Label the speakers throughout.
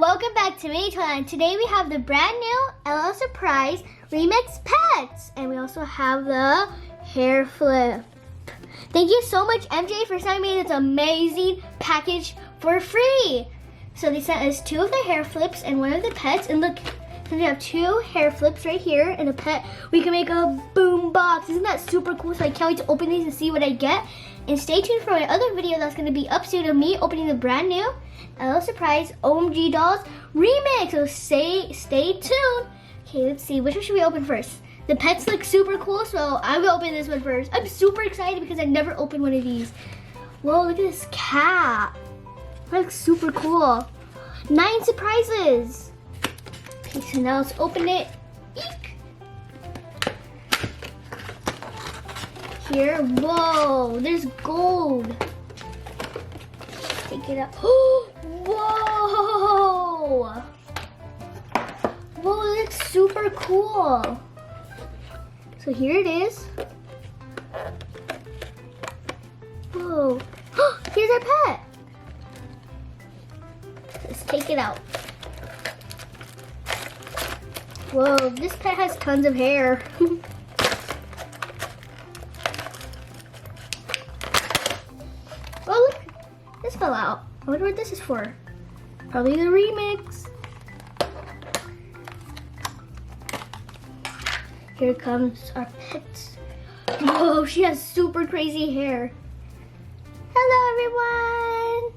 Speaker 1: welcome back to Maytown. Today we have the brand new LL Surprise Remix Pets. And we also have the hair flip. Thank you so much, MJ, for sending me this amazing package for free. So they sent us 2 of the hair flips and 1 of the pets. And look, we have 2 hair flips right here and a pet. We can make a boom box. Isn't that super cool? So I can't wait to open these and see what I get. And stay tuned for my other video that's going to be up soon of me opening the brand new LL Surprise OMG Dolls Remix. So stay tuned. Okay, let's see. Which one should we open first? The pets look super cool, so I'm going to open this one first. I'm super excited because I've never opened one of these. Whoa, look at this cat. That looks super cool. 9 surprises. Okay, so now let's open it. Eek. Here, whoa, there's gold. Take it out. Whoa! Whoa, it looks super cool. So here it is. Whoa. Here's our pet. Let's take it out. Whoa, this pet has tons of hair. Oh, look. This fell out. I wonder what this is for. Probably the remix. Here comes our pet. Whoa, she has super crazy hair. Hello, everyone.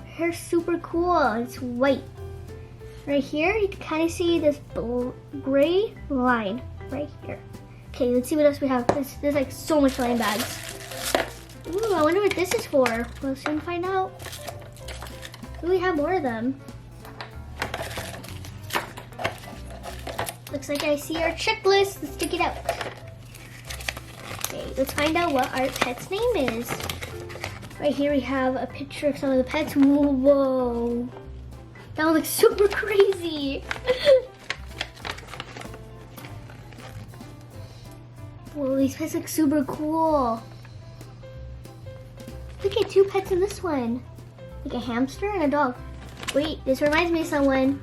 Speaker 1: Her hair's super cool. It's white. Right here, you can kind of see this gray line right here. Okay, let's see what else we have. There's like so much line bags. Ooh, I wonder what this is for. We'll soon find out. Ooh, we have more of them. Looks like I see our checklist. Let's check it out. Okay, let's find out what our pet's name is. Right here we have a picture of some of the pets. Whoa. That one looks super crazy. Whoa, these pets look super cool. Look at 2 pets in this one. Like a hamster and a dog. Wait, this reminds me of someone.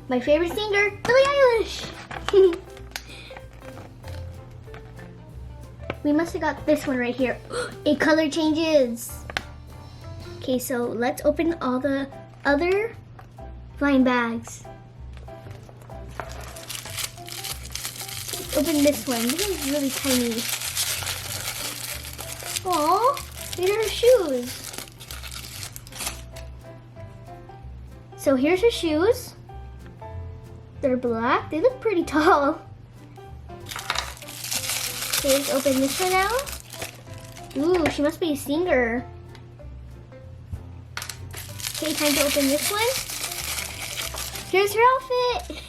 Speaker 1: My favorite singer, Billie Eilish. We must have got this one right here. It color changes. Okay, so let's open all the other blind bags. Let's open this one. This one's really tiny. Aww, these are her shoes. So here's her shoes. They're black. They look pretty tall. Okay, let's open this one out. Ooh, she must be a singer. Okay, time to open this one. Here's her outfit.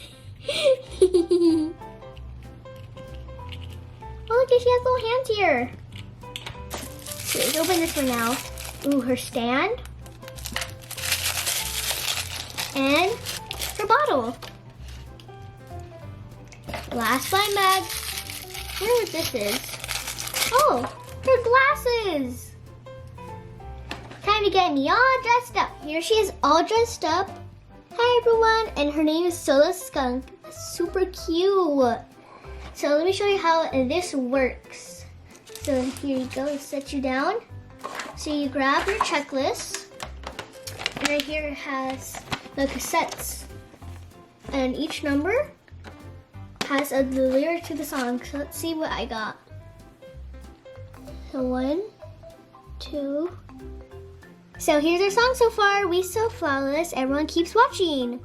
Speaker 1: Oh, look, she has little hands here. Okay, let's open this one now. Ooh, her stand. And her bottle. Last blind bag. I wonder what this is. Oh, her glasses. Time to get me all dressed up. Here she is all dressed up. Hi everyone, and her name is Sola Skunk. That's super cute. So let me show you how this works. So here you go, let's set you down. So you grab your checklist, and right here it has the cassettes. And each number has the lyric to the song. So let's see what I got. So 1, 2. So here's our song so far. We So Flawless. Everyone keeps watching.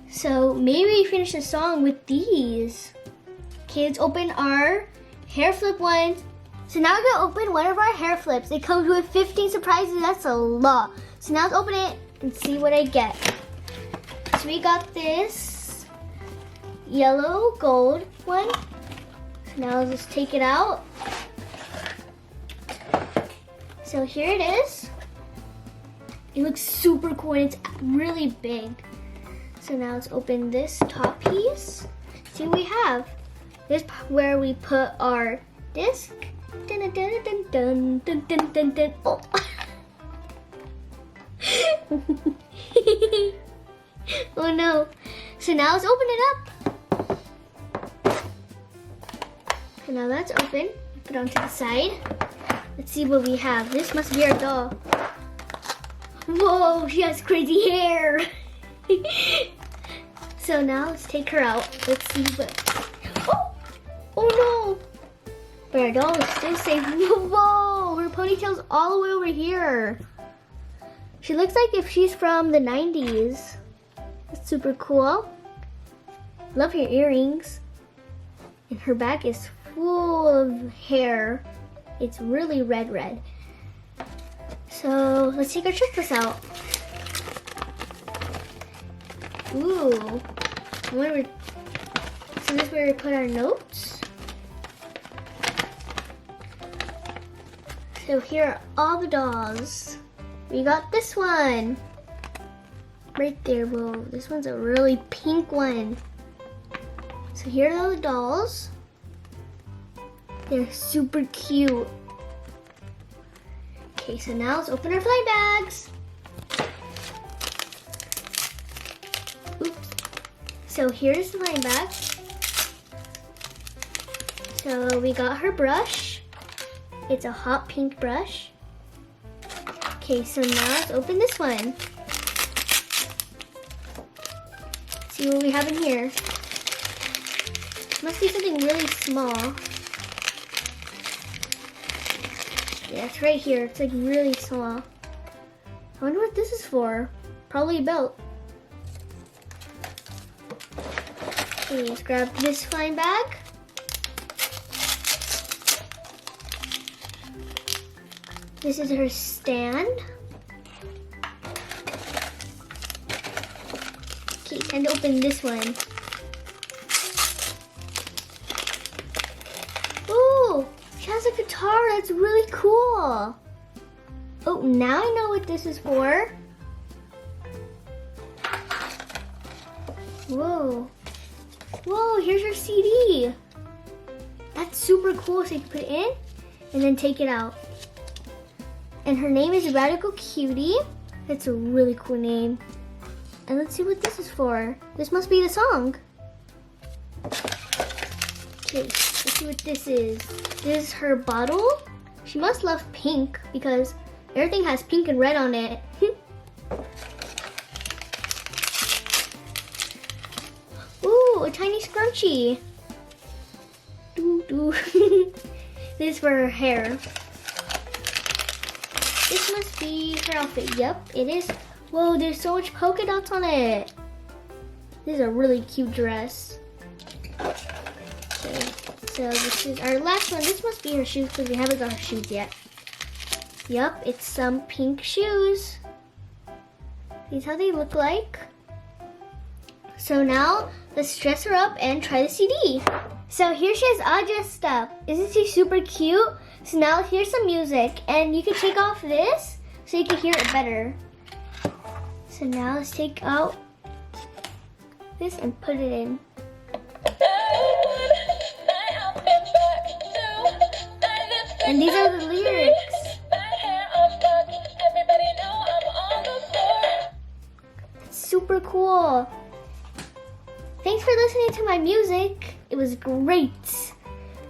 Speaker 1: So maybe we finish the song with these. Okay, let's open our hair flip ones. So now we're gonna open one of our hair flips. It comes with 15 surprises. That's a lot. So now let's open it and see what I get. So we got this yellow gold one. So now let's just take it out. So here it is. It looks super cool and it's really big. So now let's open this top piece. See what we have. This is where we put our disc. Dun, dun, dun, dun, dun, dun, dun, dun. Oh. Oh no. So now let's open it up. So now that's open. Put it onto the side. Let's see what we have. This must be our doll. Whoa, she has crazy hair. So now let's take her out. Let's see what. Oh no. But our doll is still safe. Whoa, her ponytail's all the way over here. She looks like if she's from the 90s. That's super cool. Love her earrings. And her back is full of hair. It's really red. So let's take our checklist out. Ooh. So this is where we put our notes. So here are all the dolls. We got this one. Right there, whoa. This one's a really pink one. So here are all the dolls. They're super cute. Okay, so now let's open our fly bags. Oops. So here's the fly bag. So we got her brush. It's a hot pink brush. Okay, so now let's open this one. See what we have in here. Must be something really small. Yeah, it's right here. It's like really small. I wonder what this is for. Probably a belt. Okay, let's grab this flying bag. This is her stand. Okay, time to open this one. Ooh, she has a guitar. That's really cool. Oh, now I know what this is for. Whoa. Whoa, here's her CD. That's super cool. So you can put it in and then take it out. And her name is Radical Cutie. That's a really cool name. And let's see what this is for. This must be the song. Okay, let's see what this is. This is her bottle. She must love pink because everything has pink and red on it. Ooh, a tiny scrunchie. Doo doo. This is for her hair. This must be her outfit. Yep, it is. Whoa, there's so much polka dots on it. This is a really cute dress. Okay, so this is our last one. This must be her shoes because we haven't got her shoes yet. Yep, it's some pink shoes. These how they look like. So now let's dress her up and try the CD. So here she is all dressed up. Isn't she super cute? So now here's some music and you can take off this so you can hear it better. So now let's take out this and put it in. And these are the lyrics. It's super cool. Thanks for listening to my music. It was great.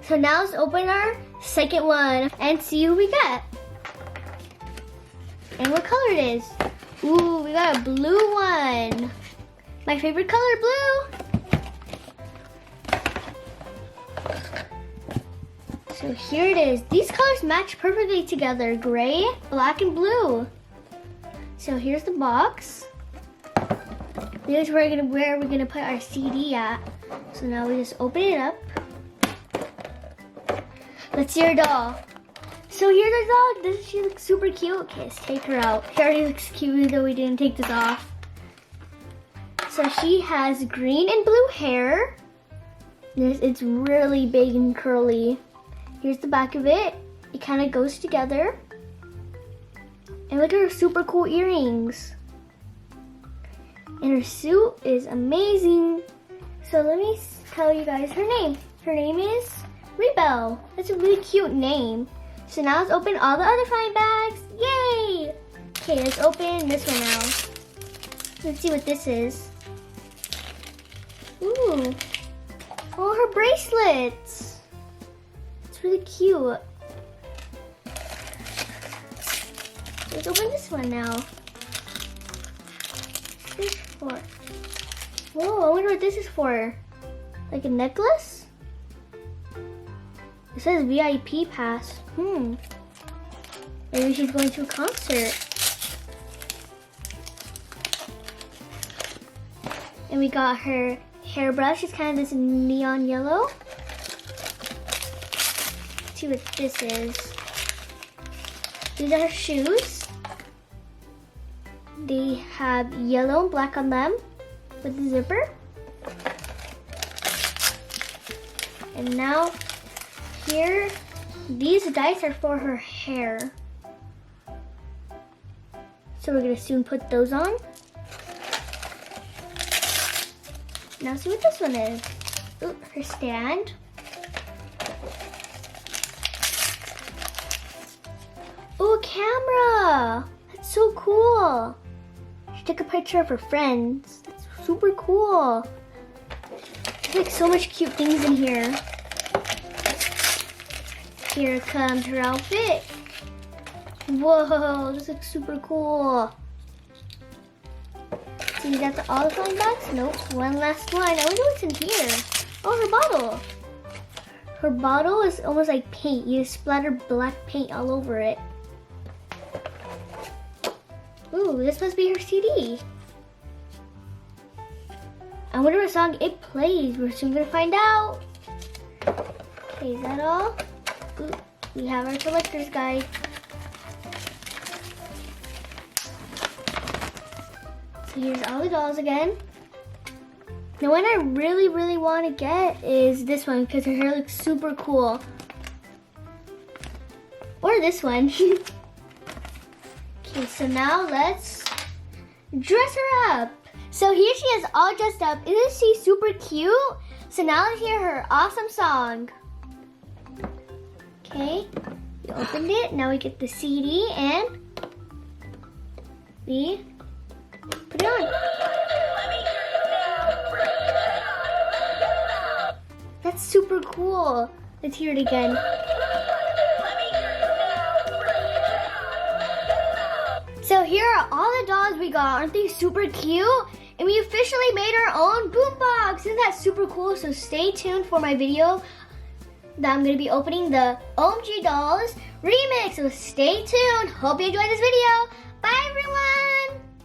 Speaker 1: So now let's open our second one and see who we get. And what color it is. Ooh, we got a blue one. My favorite color, blue. So here it is. These colors match perfectly together. Gray, black, and blue. So here's the box. Here's where we're gonna put our CD at. So now we just open it up. Let's see our doll. So here's our dog. Doesn't she look super cute? Okay, let's take her out. She already looks cute though we didn't take this off. So she has green and blue hair. It's really big and curly. Here's the back of it. It kind of goes together. And look at her super cool earrings. And her suit is amazing. So let me tell you guys her name. Her name is Rebel. That's a really cute name. So now let's open all the other flying bags. Yay! Okay, let's open this one now. Let's see what this is. Ooh. Oh, her bracelets. It's really cute. Let's open this one now. What's this for? Whoa, I wonder what this is for. Like a necklace? It says VIP pass. Maybe she's going to a concert. And we got her hairbrush. It's kind of this neon yellow. Let's see what this is. These are her shoes. They have yellow and black on them with the zipper. And now here, these dice are for her hair. So we're gonna soon put those on. Now see what this one is. Ooh, her stand. Ooh, a camera. That's so cool. She took a picture of her friends. That's super cool. There's like so much cute things in here. Here comes her outfit. Whoa, this looks super cool. See, that's all the flying bags? Nope, one last one. I wonder what's in here. Oh, her bottle. Her bottle is almost like paint. You splatter black paint all over it. Ooh, this must be her CD. I wonder what song it plays. We're soon gonna find out. Okay, is that all? Ooh, we have our collector's guide. So here's all the dolls again. The one I really, really want to get is this one because her hair looks super cool. Or this one. Okay, so now let's dress her up. So here she is all dressed up. Isn't she super cute? So now let's hear her awesome song. Okay, we opened it. Now we get the CD and we put it on. That's super cool. Let's hear it again. So here are all the dolls we got. Aren't they super cute? And we officially made our own boombox. Isn't that super cool? So stay tuned for my video that I'm going to be opening the OMG Dolls remix. So stay tuned. Hope you enjoyed this video. Bye everyone.